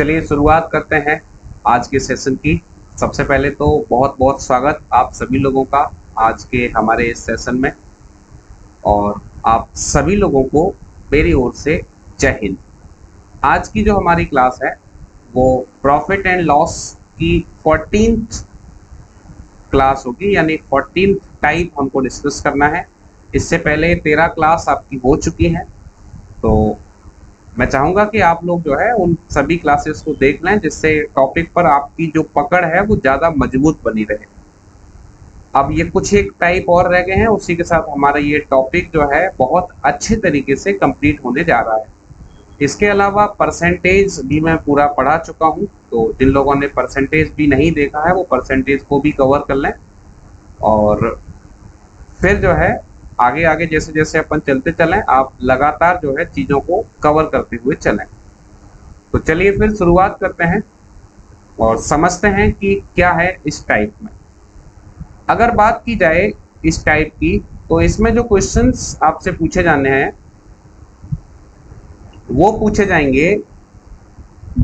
चलिए शुरुआत करते हैं आज के सेशन की। सबसे पहले तो बहुत बहुत स्वागत आप सभी लोगों का आज के हमारे इस सेशन में, और आप सभी लोगों को मेरी ओर से जय हिंद। आज की जो हमारी क्लास है वो प्रॉफिट एंड लॉस की 14th क्लास होगी, यानी 14th टाइप हमको डिस्कस करना है। इससे पहले 13 क्लास आपकी हो चुकी हैं, तो मैं चाहूँगा कि आप लोग जो है उन सभी क्लासेस को देख लें, जिससे टॉपिक पर आपकी जो पकड़ है वो ज़्यादा मजबूत बनी रहे। अब ये कुछ एक टाइप और रह गए हैं, उसी के साथ हमारा ये टॉपिक जो है बहुत अच्छे तरीके से कंप्लीट होने जा रहा है। इसके अलावा परसेंटेज भी मैं पूरा पढ़ा चुका हूँ, तो जिन लोगों ने परसेंटेज भी नहीं देखा है वो परसेंटेज को भी कवर कर लें, और फिर जो है आगे आगे जैसे जैसे अपन चलते चलें आप लगातार जो है चीज़ों को कवर करते हुए चलें। तो चलिए फिर शुरुआत करते हैं और समझते हैं कि क्या है इस टाइप में। अगर बात की जाए इस टाइप की, तो इसमें जो क्वेश्चंस आपसे पूछे जाने हैं वो पूछे जाएंगे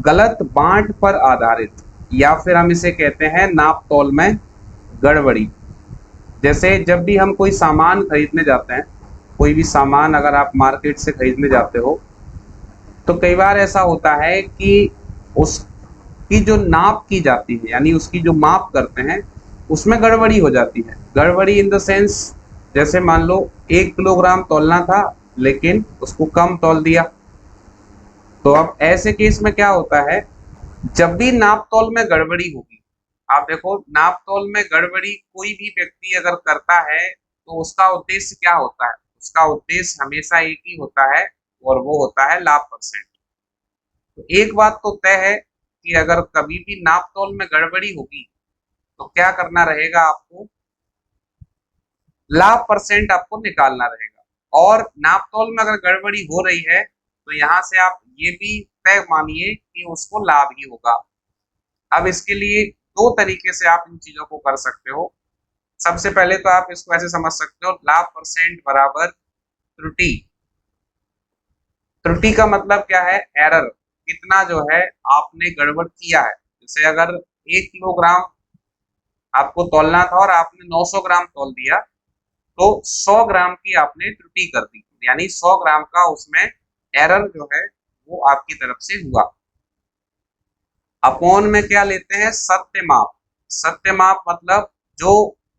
गलत बांट पर आधारित, या फिर हम इसे कहते हैं नाप तोल में गड़बड़ी। जैसे जब भी हम कोई सामान खरीदने जाते हैं, कोई भी सामान अगर आप मार्केट से खरीदने जाते हो, तो कई बार ऐसा होता है कि उसकी जो नाप की जाती है, यानी उसकी जो माप करते हैं, उसमें गड़बड़ी हो जाती है। गड़बड़ी इन द सेंस, जैसे मान लो 1 किलोग्राम तोलना था लेकिन उसको कम तोल दिया। तो अब ऐसे केस में क्या होता है, जब भी नाप तोल में गड़बड़ी होगी, आप देखो नाप तोल में गड़बड़ी कोई भी व्यक्ति अगर करता है तो उसका उद्देश्य क्या होता है, उसका उद्देश्य हमेशा एक ही होता है, और वो होता है लाभ परसेंट। तो एक बात तो तय है कि अगर कभी भी नाप तोल में गड़बड़ी होगी तो क्या करना रहेगा, आपको लाभ परसेंट आपको निकालना रहेगा। और नाप तोल में अगर गड़बड़ी हो रही है तो यहाँ से आप ये भी तय मानिए कि उसको लाभ ही होगा। अब इसके लिए दो तरीके से आप इन चीजों को कर सकते हो। सबसे पहले तो आप इसको ऐसे समझ सकते हो, लाभ परसेंट बराबर त्रुटि। त्रुटि का मतलब क्या है, एरर, कितना जो है आपने गड़बड़ किया है। जैसे अगर 1 किलोग्राम आपको तोलना था और आपने 900 ग्राम तोल दिया, तो 100 ग्राम की आपने त्रुटि कर दी, यानी 100 ग्राम का उसमें एरर जो है वो आपकी तरफ से हुआ। अपॉन में क्या लेते हैं, सत्य माप। सत्य माप मतलब जो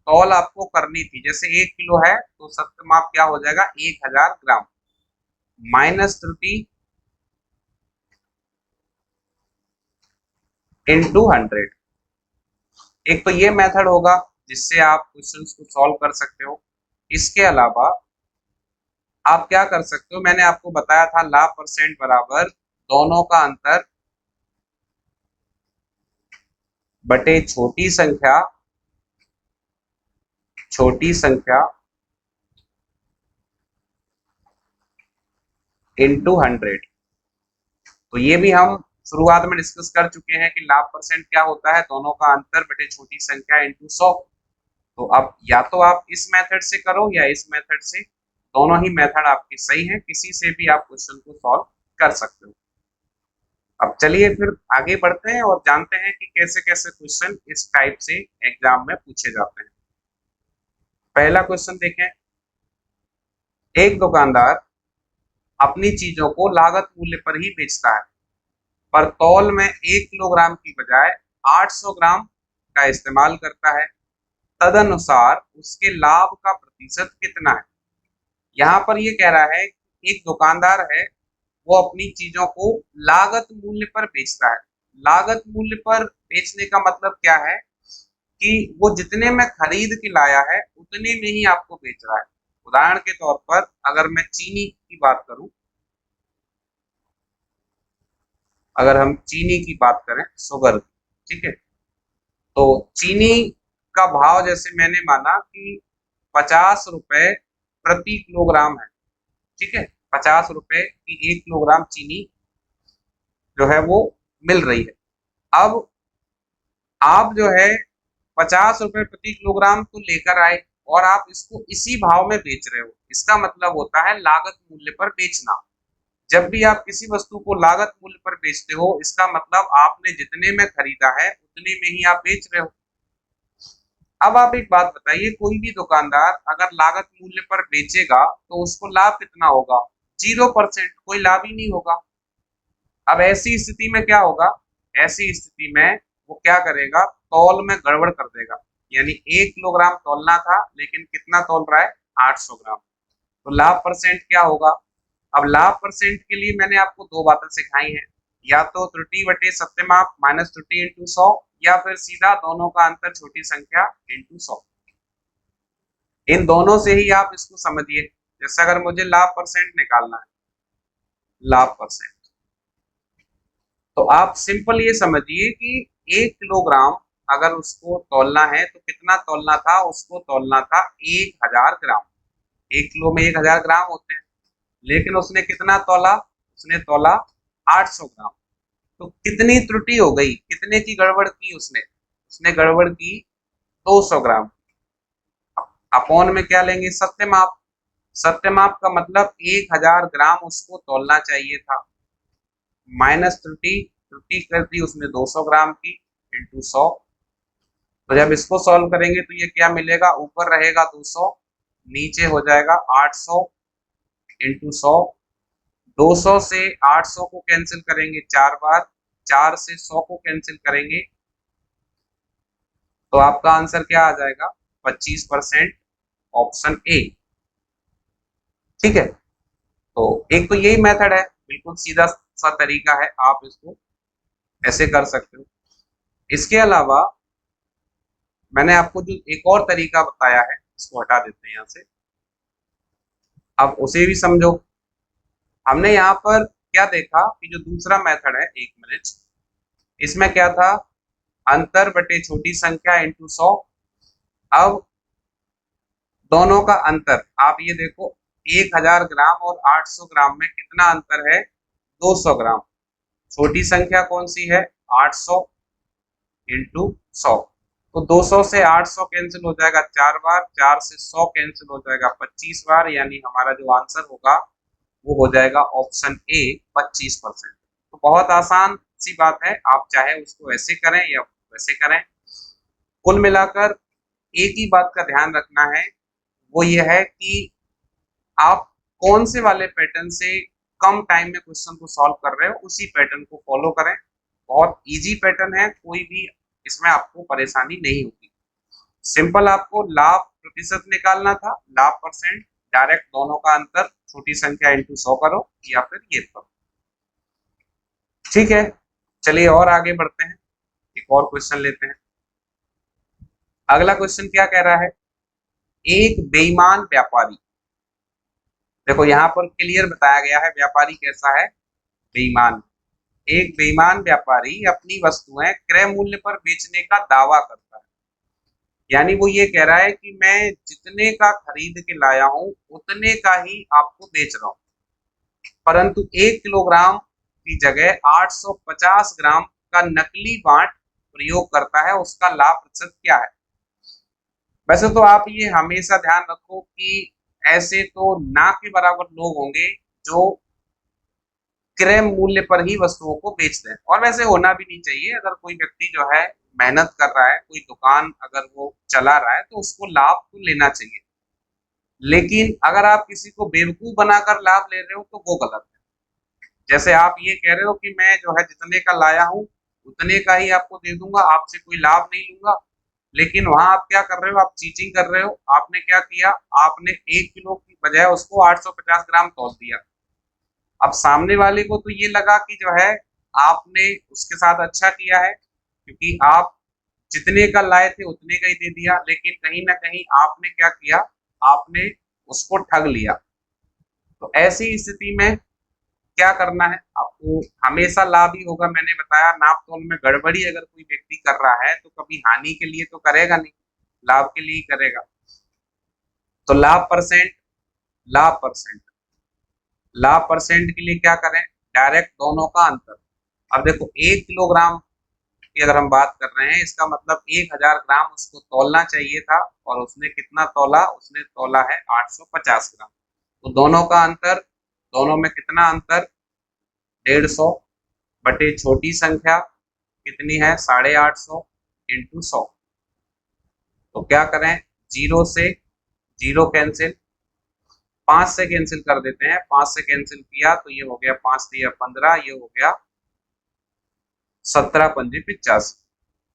तौल आपको करनी थी, जैसे 1 किलो है तो सत्य माप क्या हो जाएगा, 1000 ग्राम, माइनस त्रुटि इंटू 100। एक तो ये मेथड होगा जिससे आप क्वेश्चंस को सॉल्व कर सकते हो। इसके अलावा आप क्या कर सकते हो, मैंने आपको बताया था लाभ परसेंट बराबर दोनों का अंतर बटे छोटी संख्या इंटू 100। तो ये भी हम शुरुआत में डिस्कस कर चुके हैं कि लाभ परसेंट क्या होता है, दोनों का अंतर बटे छोटी संख्या इंटू 100। तो अब या तो आप इस मेथड से करो या इस मेथड से, दोनों ही मेथड आपके सही हैं, किसी से भी आप क्वेश्चन को सॉल्व कर सकते हो। अब चलिए फिर आगे बढ़ते हैं और जानते हैं कि कैसे कैसे क्वेश्चन इस टाइप से एग्जाम में पूछे जाते हैं। पहला क्वेश्चन देखें, एक दुकानदार अपनी चीजों को लागत मूल्य पर ही बेचता है, पर तौल में 1 किलोग्राम की बजाय 800 ग्राम का इस्तेमाल करता है। तदनुसार उसके लाभ का प्रतिशत कितना है। यहाँ पर ये कह रहा है कि एक दुकानदार है, वो अपनी चीजों को लागत मूल्य पर बेचता है। लागत मूल्य पर बेचने का मतलब क्या है कि वो जितने में खरीद के लाया है उतने में ही आपको बेच रहा है। उदाहरण के तौर पर अगर मैं चीनी की बात करूं, अगर हम चीनी की बात करें, शुगर, ठीक है, तो चीनी का भाव जैसे मैंने माना कि 50 रुपए प्रति किलोग्राम है, ठीक है, 50 रुपए की 1 किलोग्राम चीनी जो है वो मिल रही है। अब आप जो है 50 रुपए प्रति किलोग्राम तो लेकर आए और आप इसको इसी भाव में बेच रहे हो, इसका मतलब होता है लागत मूल्य पर बेचना। जब भी आप किसी वस्तु को लागत मूल्य पर बेचते हो, इसका मतलब आपने जितने में खरीदा है उतने में ही आप बेच रहे हो। अब आप एक बात बताइए, कोई भी दुकानदार अगर लागत मूल्य पर बेचेगा तो उसको लाभ कितना होगा? 0%, कोई लाभ ही नहीं होगा। अब ऐसी स्थिति में क्या होगा? ऐसी स्थिति में वो क्या करेगा? तौल में गड़बड़ कर देगा। यानी 1 किलोग्राम तौलना था लेकिन कितना तौल रहा है? 800 ग्राम। तो लाभ परसेंट क्या होगा? अब लाभ परसेंट के लिए मैंने आपको दो बातें सिखाई हैं, या तो त्रुटि बटे सत्यमाप माइनस त्रुटि इंटू 100, या फिर सीधा दोनों का अंतर छोटी संख्या इंटू 100। इन दोनों से ही आप इसको समझिए। जैसे अगर मुझे लाभ परसेंट निकालना है, लाभ परसेंट, तो आप सिंपल ये समझिए कि 1 किलोग्राम अगर उसको तौलना है तो कितना तौलना था? उसको तौलना था 1000 ग्राम। 1 किलो में 1000 ग्राम होते हैं, लेकिन उसने कितना तौला? उसने तौला 800 ग्राम। तो कितनी त्रुटि हो गई? कितने की गड़बड़ की उसने? उसने गड़बड़ की 200 ग्राम। अपॉन में क्या लेंगे? सत्यमाप। सत्यमाप का मतलब 1000 ग्राम उसको तौलना चाहिए था, माइनस त्रुटि, त्रुटि कर दी उसने 200 ग्राम की, इंटू 100। तो जब इसको सॉल्व करेंगे तो ये क्या मिलेगा? ऊपर रहेगा 200, नीचे हो जाएगा 800 इंटू 100। 200 से 800 को कैंसिल करेंगे 4 बार, 4 से 100 को कैंसिल करेंगे तो आपका आंसर क्या आ जाएगा? 25%, ऑप्शन ए। ठीक है, तो एक तो यही मेथड है, बिल्कुल सीधा सा तरीका है, आप इसको ऐसे कर सकते हो। इसके अलावा मैंने आपको जो एक और तरीका बताया है, इसको हटा देते हैं यहाँ से, अब उसे भी समझो। हमने यहाँ पर क्या देखा कि जो दूसरा मेथड है, 1 मिनट, इसमें क्या था? अंतर बटे छोटी संख्या इंटू 100। अब दोनों का अंतर आप ये देखो, 1000 ग्राम और 800 ग्राम में कितना अंतर है? 200 ग्राम। छोटी संख्या कौन सी है? 800 इंटू 100। तो 200 से 800 कैंसिल हो जाएगा 4 बार, 4 से 100 कैंसिल हो जाएगा 25 बार, यानी हमारा जो आंसर होगा वो हो जाएगा ऑप्शन ए, 25%। तो बहुत आसान सी बात है, आप चाहे उसको ऐसे करें या वैसे करें। कुल मिलाकर एक ही बात का ध्यान रखना है, वो ये है कि आप कौन से वाले पैटर्न से कम टाइम में क्वेश्चन को सॉल्व कर रहे हो, उसी पैटर्न को फॉलो करें। बहुत इजी पैटर्न है, कोई भी इसमें आपको परेशानी नहीं होगी। सिंपल आपको लाभ प्रतिशत निकालना था, लाभ परसेंट, डायरेक्ट दोनों का अंतर छोटी संख्या इंटू 100 करो, या फिर ये करो। ठीक है, चलिए और आगे बढ़ते हैं, एक और क्वेश्चन लेते हैं। अगला क्वेश्चन क्या कह रहा है? एक बेईमान व्यापारी, देखो यहाँ पर क्लियर बताया गया है व्यापारी कैसा है? बेईमान। एक बेईमान व्यापारी अपनी वस्तुएं क्रय मूल्य पर बेचने का दावा करता है। यानी वो ये कह रहा है कि मैं जितने का खरीद के लाया हूं उतने का ही आपको बेच रहा हूं, परंतु 1 किलोग्राम की जगह 850 ग्राम का नकली बांट प्रयोग करता है, उसका लाभ प्रतिशत क्या है? वैसे तो आप ये हमेशा ध्यान रखो कि ऐसे तो ना के बराबर लोग होंगे जो क्रय मूल्य पर ही वस्तुओं को बेचते हैं, और वैसे होना भी नहीं चाहिए। अगर कोई व्यक्ति जो है मेहनत कर रहा है, कोई दुकान अगर वो चला रहा है, तो उसको लाभ तो लेना चाहिए। लेकिन अगर आप किसी को बेवकूफ बनाकर लाभ ले रहे हो तो वो गलत है। जैसे आप ये कह रहे हो कि मैं जो है जितने का लाया हूँ उतने का ही आपको दे दूंगा, आपसे कोई लाभ नहीं लूंगा, लेकिन वहां आप क्या कर रहे हो? आप चीटिंग कर रहे हो। आपने क्या किया? आपने 1 किलो की बजाय उसको 850 ग्राम तौल दिया। अब सामने वाले को तो ये लगा कि जो है आपने उसके साथ अच्छा किया है, क्योंकि आप जितने का लाए थे उतने का ही दे दिया, लेकिन कहीं ना कहीं आपने क्या किया? आपने उसको ठग लिया। तो ऐसी स्थिति में क्या करना है आपको? हमेशा लाभ ही होगा। मैंने बताया नाप तोल में गड़बड़ी अगर कोई व्यक्ति कर रहा है तो कभी हानि के लिए तो करेगा नहीं, लाभ के लिए ही करेगा। तो लाभ परसेंट, लाभ परसेंट, लाभ परसेंट के लिए क्या करें? डायरेक्ट दोनों का अंतर। अब देखो 1 किलोग्राम की अगर हम बात कर रहे हैं, इसका मतलब 1000 ग्राम उसको तौलना चाहिए था, और उसने कितना तौला? उसने तौला है 850 ग्राम। तो दोनों का अंतर, दोनों में कितना अंतर? 150 बटे छोटी संख्या कितनी है 850 इंटू 100। तो क्या करें, जीरो से जीरो कैंसिल, 5 से कैंसिल कर देते हैं, 5 से कैंसिल किया तो ये हो गया 5 दिया 15, ये हो गया 17 पंजे 85।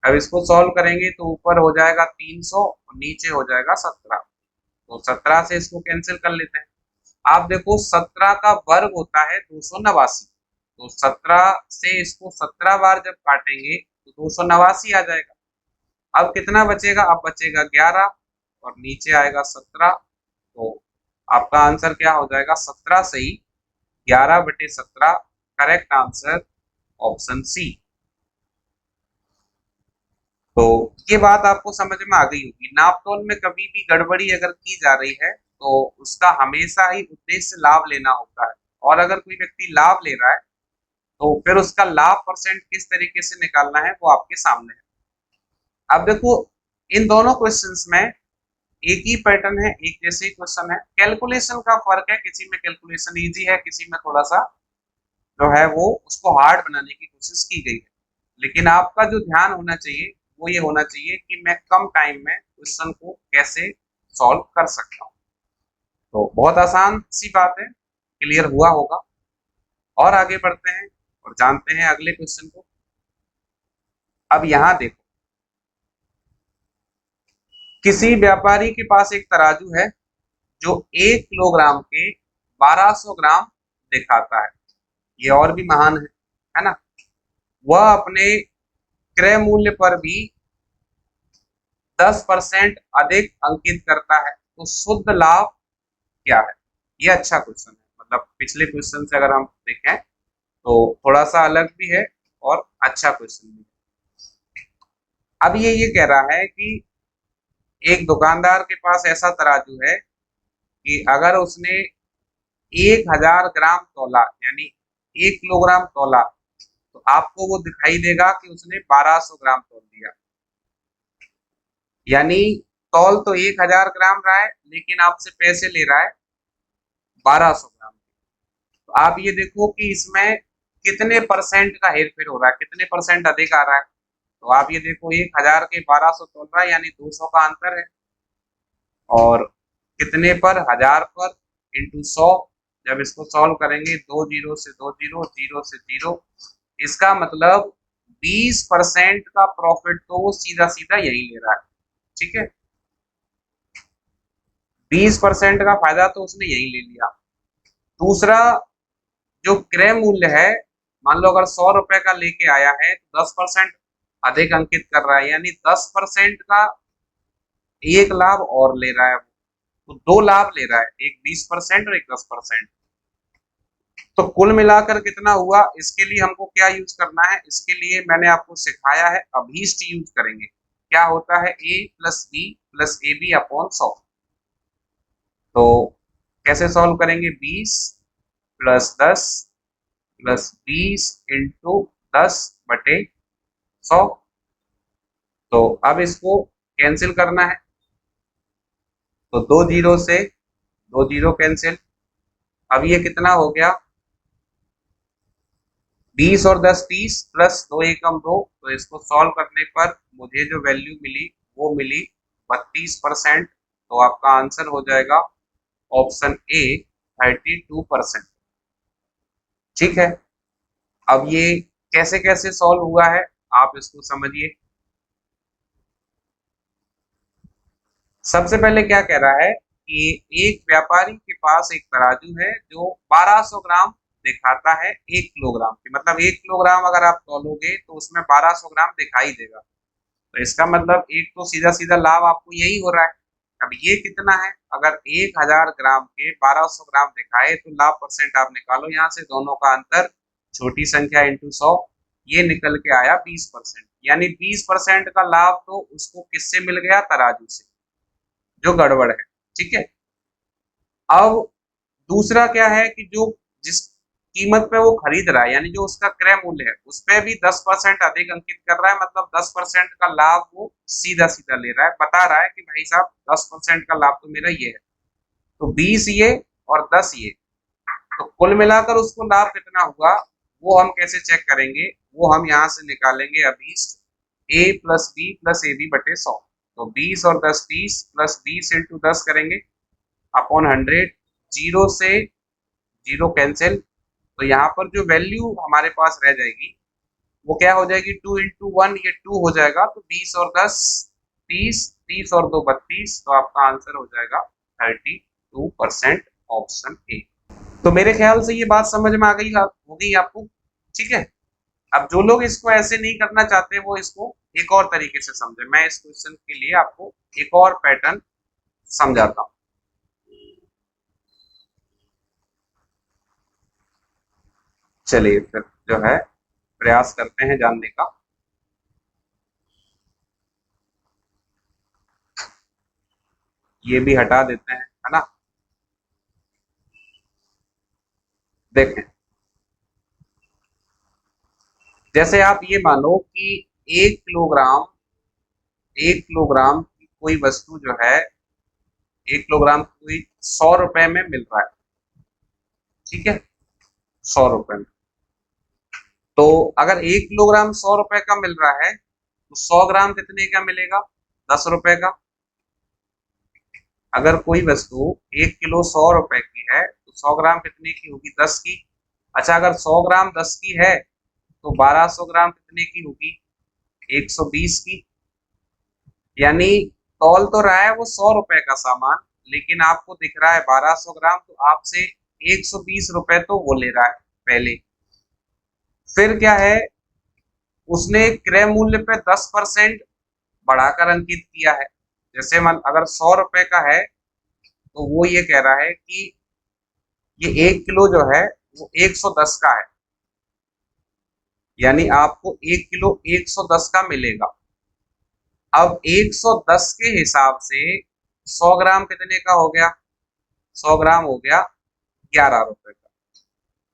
अब इसको सॉल्व करेंगे तो ऊपर हो जाएगा 300 और नीचे हो जाएगा 17। तो 17 से इसको कैंसिल कर लेते हैं। आप देखो 17 का वर्ग होता है 289, तो 17 से इसको 17 बार जब काटेंगे तो 289 आ जाएगा। अब कितना बचेगा, अब बचेगा 11 और नीचे आएगा 17। तो आपका आंसर क्या हो जाएगा, 17 से ही 11 बटे 17। Correct answer option C. तो ये बात आपको समझ में आ गई होगी। नापतोल में कभी भी गड़बड़ी अगर की जा रही है तो उसका हमेशा ही उद्देश्य लाभ लेना होता है, और अगर कोई व्यक्ति लाभ ले रहा है तो फिर उसका लाभ परसेंट किस तरीके से निकालना है वो आपके सामने है। अब देखो इन दोनों क्वेश्चंस में एक ही पैटर्न है, एक जैसे ही क्वेश्चन है, कैलकुलेशन का फर्क है, किसी में कैलकुलेशन इजी है, किसी में थोड़ा सा जो है वो उसको हार्ड बनाने की कोशिश की गई है। लेकिन आपका जो ध्यान होना चाहिए वो ये होना चाहिए कि मैं कम टाइम में क्वेश्चन को कैसे सॉल्व कर सकता हूँ। तो बहुत आसान सी बात है, क्लियर हुआ होगा। और आगे बढ़ते हैं और जानते हैं अगले क्वेश्चन को। अब यहाँ देखो, किसी व्यापारी के पास एक तराजू है जो 1 किलोग्राम के 1200 ग्राम दिखाता है, ये और भी महान है ना। वह अपने क्रय मूल्य पर भी 10% अधिक अंकित करता है, तो शुद्ध लाभ क्या है। ये अच्छा क्वेश्चन है, मतलब पिछले क्वेश्चन से अगर हम देखें तो थोड़ा सा अलग भी है और अच्छा क्वेश्चन भी है। अब ये कह रहा है कि एक दुकानदार के पास ऐसा तराजू है कि अगर उसने 1000 ग्राम तोला, यानी 1 किलोग्राम तोला, तो आपको वो दिखाई देगा कि उसने 1200 ग्राम तोल दिया। यानी तौल तो 1000 ग्राम रहा है लेकिन आपसे पैसे ले रहा है 1200 ग्राम। तो आप ये देखो कि इसमें कितने परसेंट का हेरफेर हो रहा है, कितने परसेंट अधिक आ रहा है। तो आप ये देखो 1000 के 1200 तोल रहा है, यानी 200 का अंतर है। और कितने पर, 1000 पर इंटू 100। जब इसको सॉल्व करेंगे, 2 जीरो से 2 जीरो, जीरो से जीरो, इसका मतलब 20% का प्रॉफिट तो वो सीधा सीधा यही ले रहा है। ठीक है, 20% का फायदा तो उसने यही ले लिया। दूसरा, जो क्रय मूल्य है, मान लो अगर 100 रुपए का लेके आया है तो 10% अधिक अंकित कर रहा है, यानी 10% का एक लाभ और ले रहा है। तो 2 लाभ ले रहा है, एक 20% और एक 10%। तो कुल मिलाकर कितना हुआ, इसके लिए हमको क्या यूज करना है, इसके लिए मैंने आपको सिखाया है अभीष्ट यूज करेंगे। क्या होता है, a plus B plus A B upon 100। तो कैसे सॉल्व करेंगे, 20 प्लस 10 प्लस 20 इंटू 10 बटे 100। तो अब इसको कैंसिल करना है, तो 2 जीरो से 2 जीरो कैंसिल। अब ये कितना हो गया, 20 और 10 30 प्लस 2 एकम 2। तो इसको सॉल्व करने पर मुझे जो वैल्यू मिली वो मिली 32%। तो आपका आंसर हो जाएगा ऑप्शन ए 32%। ठीक है, अब ये कैसे कैसे सॉल्व हुआ है आप इसको समझिए। सबसे पहले क्या कह रहा है कि एक व्यापारी के पास एक तराजू है जो 1200 ग्राम दिखाता है 1 किलोग्राम की, मतलब 1 किलोग्राम अगर आप तौलोगे तो उसमें 1200 ग्राम दिखाई देगा। तो इसका मतलब एक तो सीधा सीधा लाभ आपको यही हो रहा है। अब ये कितना है, अगर 1000 ग्राम के 1200 ग्राम दिखाए तो लाभ परसेंट आप निकालो, यहाँ से दोनों का अंतर छोटी संख्या इंटू 100, ये निकल के आया 20%। यानी 20% का लाभ तो उसको किससे मिल गया, तराजू से, जो गड़बड़ है। ठीक है, अब दूसरा क्या है कि जो जिस कीमत पे वो खरीद रहा है, यानी जो उसका क्रय मूल्य है, उस पे भी 10% अधिक अंकित कर रहा है, मतलब 10% का लाभ वो सीधा सीधा ले रहा है, बता रहा है कि भाई साहब 10% का लाभ तो मेरा ये है। तो 20 ये और 10 ये, तो कुल मिलाकर उसको लाभ कितना हुआ, वो हम कैसे चेक करेंगे, वो हम यहाँ से निकालेंगे अभीष्ट a plus B plus A B बटे 100। तो 20 और 10 30 प्लस 20 इंटू 10 करेंगे अपॉन 100, जीरो से जीरो कैंसिल। तो यहाँ पर जो वैल्यू हमारे पास रह जाएगी वो क्या हो जाएगी, 2 इंटू 1, ये 2 हो जाएगा। तो 20 और 10 30, 30 और 2 32। तो आपका आंसर हो जाएगा 32%, ऑप्शन ए। तो मेरे ख्याल से ये बात समझ में आ गई होगी आपको, ठीक है। अब जो लोग इसको ऐसे नहीं करना चाहते वो इसको एक और तरीके से समझे। मैं इस क्वेश्चन के लिए आपको एक और पैटर्न समझाता हूँ। चलिए फिर जो है प्रयास करते हैं जानने का। ये भी हटा देते हैं, है ना। देखें, जैसे आप ये मानो कि 1 किलोग्राम 1 किलोग्राम की कोई वस्तु जो है 1 किलोग्राम कोई 100 रुपए में मिल रहा है, ठीक है, 100 रुपए में। तो अगर 1 किलोग्राम 100 रुपए का मिल रहा है तो 100 ग्राम कितने का मिलेगा, 10 रुपए का। अगर कोई वस्तु 1 किलो 100 रुपए की है तो 100 ग्राम कितने की होगी, 10 की। अच्छा, अगर 100 ग्राम 10 की है तो 1200 ग्राम कितने की होगी, 120 की। यानी तौल तो रहा है वो 100 रुपए का सामान, लेकिन आपको दिख रहा है 1200 ग्राम, तो आपसे 120 रुपए तो वो ले रहा है पहले। फिर क्या है, उसने क्रय मूल्य पे 10% बढ़ाकर अंकित किया है। जैसे मन अगर 100 रुपए का है तो वो ये कह रहा है कि ये 1 किलो जो है वो 110 का है, यानी आपको 1 किलो 110 का मिलेगा। अब 110 के हिसाब से 100 ग्राम कितने का हो गया, 100 ग्राम हो गया 11 रुपए का।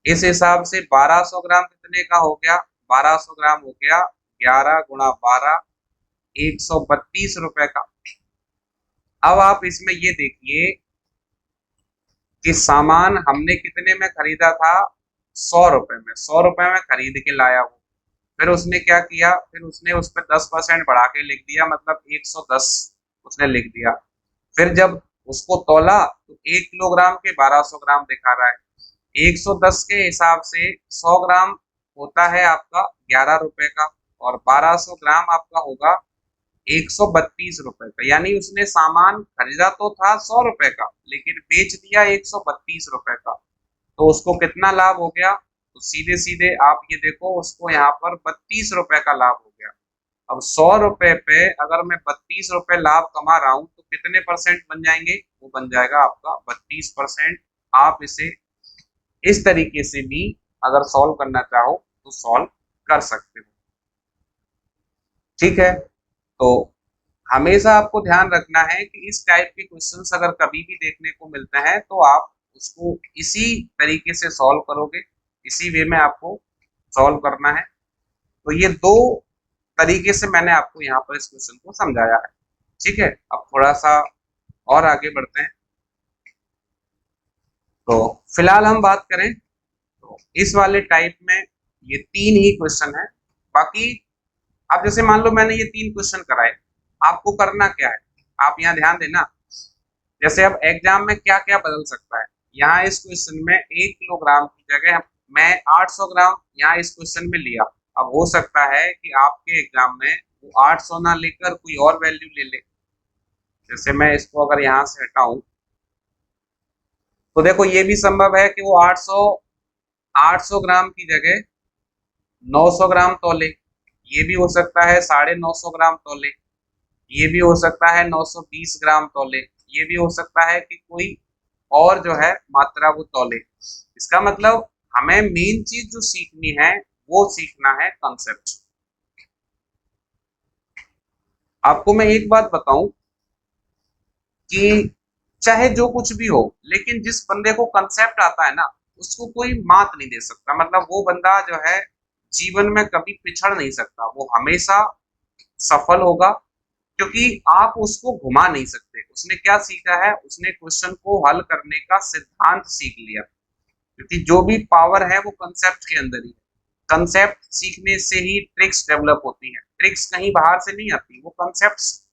इस हिसाब से 1200 ग्राम कितने का हो गया, 1200 ग्राम हो गया 11 गुणा 12, 132 रुपए का। अब आप इसमें ये देखिए कि सामान हमने कितने में खरीदा था, 100 रुपए में, 100 रुपए में खरीद के लाया वो। फिर उसने क्या किया, फिर उसने उस पर 10% बढ़ा के लिख दिया, मतलब 110 उसने लिख दिया। फिर जब उसको तौला तो 1 किलोग्राम के 1200 ग्राम दिखा रहा है। 110 के हिसाब से 100 ग्राम होता है आपका 11 रुपए का, और 1200 ग्राम आपका होगा 132 रुपए का। यानी उसने सामान खरीदा तो था 100 रुपए का, लेकिन बेच दिया 132 रुपए का। तो उसको कितना लाभ हो गया, तो सीधे सीधे आप ये देखो, उसको यहाँ पर 32 रुपए का लाभ हो गया। अब 100 रुपए पे अगर मैं 32 रुपए लाभ कमा रहा हूँ तो कितने परसेंट बन जाएंगे, वो बन जाएगा आपका 32%। आप इसे इस तरीके से भी अगर सॉल्व करना चाहो तो सॉल्व कर सकते हो, ठीक है। तो हमेशा आपको ध्यान रखना है कि इस टाइप के क्वेश्चंस अगर कभी भी देखने को मिलते हैं तो आप उसको इसी तरीके से सॉल्व करोगे, इसी वे में आपको सॉल्व करना है। तो ये दो तरीके से मैंने आपको यहाँ पर इस क्वेश्चन को समझाया है, ठीक है। अब थोड़ा सा और आगे बढ़ते हैं। तो फिलहाल हम बात करें तो इस वाले टाइप में ये 3 ही क्वेश्चन है। बाकी अब जैसे मान लो मैंने ये 3 क्वेश्चन कराए, आपको करना क्या है, आप यहाँ ध्यान देना। जैसे अब एग्जाम में क्या क्या बदल सकता है, यहाँ इस क्वेश्चन में 1 किलोग्राम की जगह मैं 800 ग्राम यहाँ इस क्वेश्चन में लिया। अब हो सकता है कि आपके एग्जाम में वो 800 ना लेकर कोई और वैल्यू ले ले। जैसे मैं इसको अगर यहाँ से हटाऊं तो देखो ये भी संभव है कि वो 800 ग्राम की जगह 900 ग्राम तौले। ये भी हो सकता है 950 ग्राम तौले। ये भी हो सकता है 920 ग्राम तौले। ये भी हो सकता है कि कोई और जो है मात्रा वो तौले। इसका मतलब हमें मेन चीज जो सीखनी है वो सीखना है कंसेप्ट। आपको मैं एक बात बताऊं कि चाहे जो कुछ भी हो, लेकिन जिस बंदे को कंसेप्ट आता है ना उसको कोई मात नहीं दे सकता। मतलब वो बंदा जो है जीवन में कभी पिछड़ नहीं सकता, वो हमेशा सफल होगा, क्योंकि आप उसको घुमा नहीं सकते। उसने क्या सीखा है, उसने क्वेश्चन को हल करने का सिद्धांत सीख लिया, क्योंकि जो भी पावर है वो कंसेप्ट के अंदर ही है। कंसेप्ट सीखने से ही ट्रिक्स डेवलप होती हैं। ट्रिक्स कहीं बाहर से नहीं आती, वो कंसेप्ट्स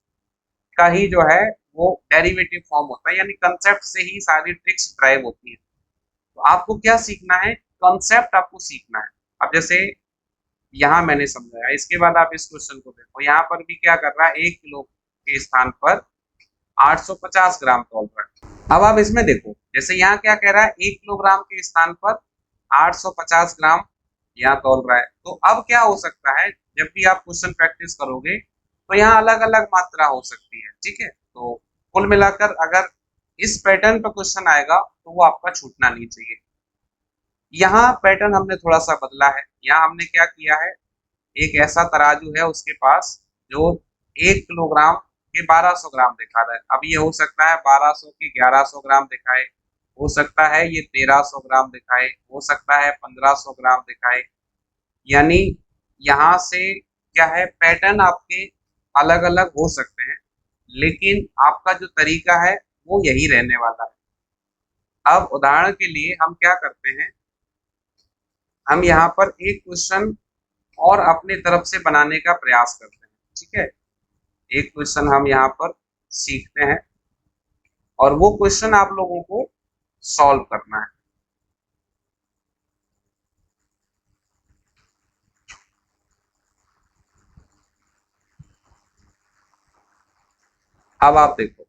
का ही जो है वो डेरिवेटिव फॉर्म होता है, यानी कंसेप्ट से ही सारी ट्रिक्स ड्राइव होती हैं। तो आपको क्या सीखना है, कंसेप्ट आपको सीखना है। अब जैसे यहाँ मैंने समझाया, इसके बाद आप इस क्वेश्चन को देखो, यहाँ पर भी क्या कर रहा है, 1 किलो के स्थान पर 850 ग्राम तौल रहा है। अब आप इसमें देखो, जैसे यहाँ क्या कह रहा है, 1 किलोग्राम के स्थान पर 850 ग्राम यहाँ तौल रहा है। तो अब क्या हो सकता है, जब भी आप क्वेश्चन प्रैक्टिस करोगे तो यहाँ अलग अलग मात्रा हो सकती है, ठीक है। तो कुल मिलाकर अगर इस पैटर्न पर क्वेश्चन आएगा तो वो आपका छूटना नहीं चाहिए। यहाँ पैटर्न हमने थोड़ा सा बदला है। यहाँ हमने क्या किया है, एक ऐसा तराजू है उसके पास जो 1 किलोग्राम के 1200 ग्राम दिखा रहा है। अब ये हो सकता है 1200 के 1100 ग्राम दिखाए, हो सकता है ये 1300 ग्राम दिखाए, हो सकता है 1500 ग्राम दिखाए। यानी यहाँ से क्या है, पैटर्न आपके अलग अलग हो सकते हैं, लेकिन आपका जो तरीका है वो यही रहने वाला है। अब उदाहरण के लिए हम क्या करते हैं, हम यहाँ पर एक क्वेश्चन और अपने तरफ से बनाने का प्रयास करते हैं, ठीक है। एक क्वेश्चन हम यहाँ पर सीखते हैं और वो क्वेश्चन आप लोगों को सॉल्व करना है। अब आप देखो,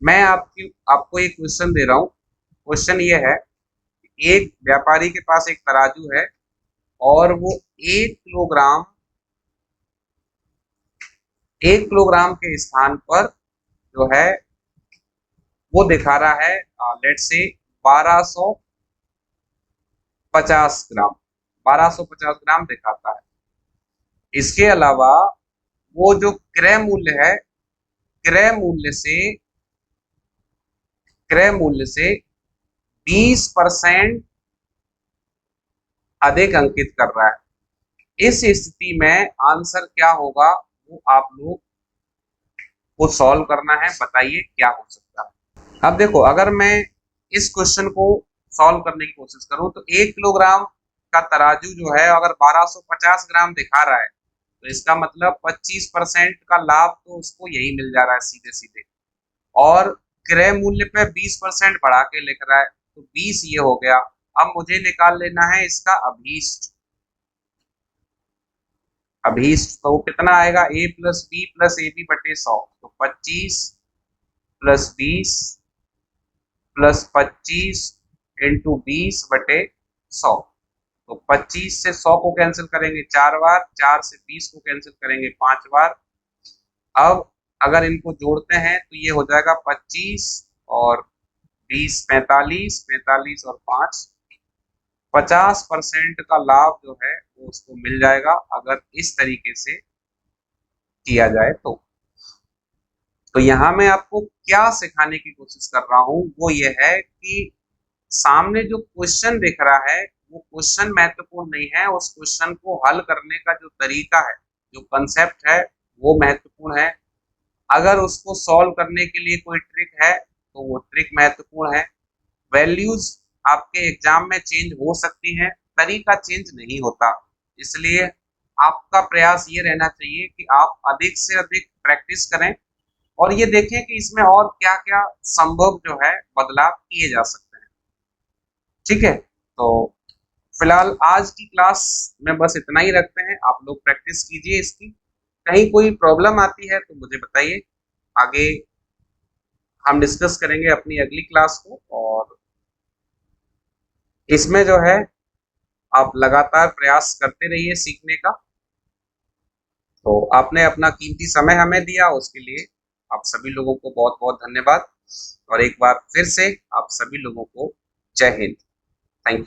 मैं आपको एक क्वेश्चन दे रहा हूं। क्वेश्चन ये है, एक व्यापारी के पास एक तराजू है और वो 1 किलोग्राम के स्थान पर जो है वो दिखा रहा है लेट से 1250 ग्राम, 1250 ग्राम दिखाता है। इसके अलावा वो जो क्रय मूल्य है, क्रय मूल्य से 20% अधिक अंकित कर रहा है। इस स्थिति में आंसर क्या होगा, वो आप लोग को सॉल्व करना है। बताइए क्या हो सकता है। अब देखो, अगर मैं इस क्वेश्चन को सॉल्व करने की कोशिश करूं तो 1 किलोग्राम का तराजू जो है अगर 1250 ग्राम दिखा रहा है तो इसका मतलब 25% का लाभ तो उसको यही मिल जा रहा है सीधे सीधे, और क्रय मूल्य पे 20% बढ़ा के लिख रहा है, तो 20 ये हो गया। अब मुझे निकाल लेना है इसका अभीष्ट। अभीष्ट तो कितना आएगा, a plus B plus A B बटे 100, तो 25 प्लस 20 प्लस 25 इंटू 20 बटे 100। तो 25 से 100 को कैंसिल करेंगे 4 बार, 4 से 20 को कैंसिल करेंगे 5 बार। अब अगर इनको जोड़ते हैं तो ये हो जाएगा 25 और 20 45, 45 और 5 50% का लाभ जो है वो उसको मिल जाएगा अगर इस तरीके से किया जाए तो यहाँ मैं आपको क्या सिखाने की कोशिश कर रहा हूँ वो ये है कि सामने जो क्वेश्चन दिख रहा है वो क्वेश्चन महत्वपूर्ण नहीं है, उस क्वेश्चन को हल करने का जो तरीका है, जो कंसेप्ट है वो महत्वपूर्ण है। अगर उसको सॉल्व करने के लिए कोई ट्रिक है तो वो ट्रिक महत्वपूर्ण है। वैल्यूज आपके एग्जाम में चेंज हो सकती हैं, तरीका चेंज नहीं होता। इसलिए आपका प्रयास ये रहना चाहिए कि आप अधिक से अधिक प्रैक्टिस करें और ये देखें कि इसमें और क्या क्या संभव जो है बदलाव किए जा सकते हैं, ठीक है। तो फिलहाल आज की क्लास में बस इतना ही रखते हैं, आप लोग प्रैक्टिस कीजिए इसकी। कहीं कोई प्रॉब्लम आती है तो मुझे बताइए, आगे हम डिस्कस करेंगे अपनी अगली क्लास को। और इसमें जो है आप लगातार प्रयास करते रहिए सीखने का। तो आपने अपना कीमती समय हमें दिया, उसके लिए आप सभी लोगों को बहुत बहुत धन्यवाद। और एक बार फिर से आप सभी लोगों को जय हिंद। Thank you.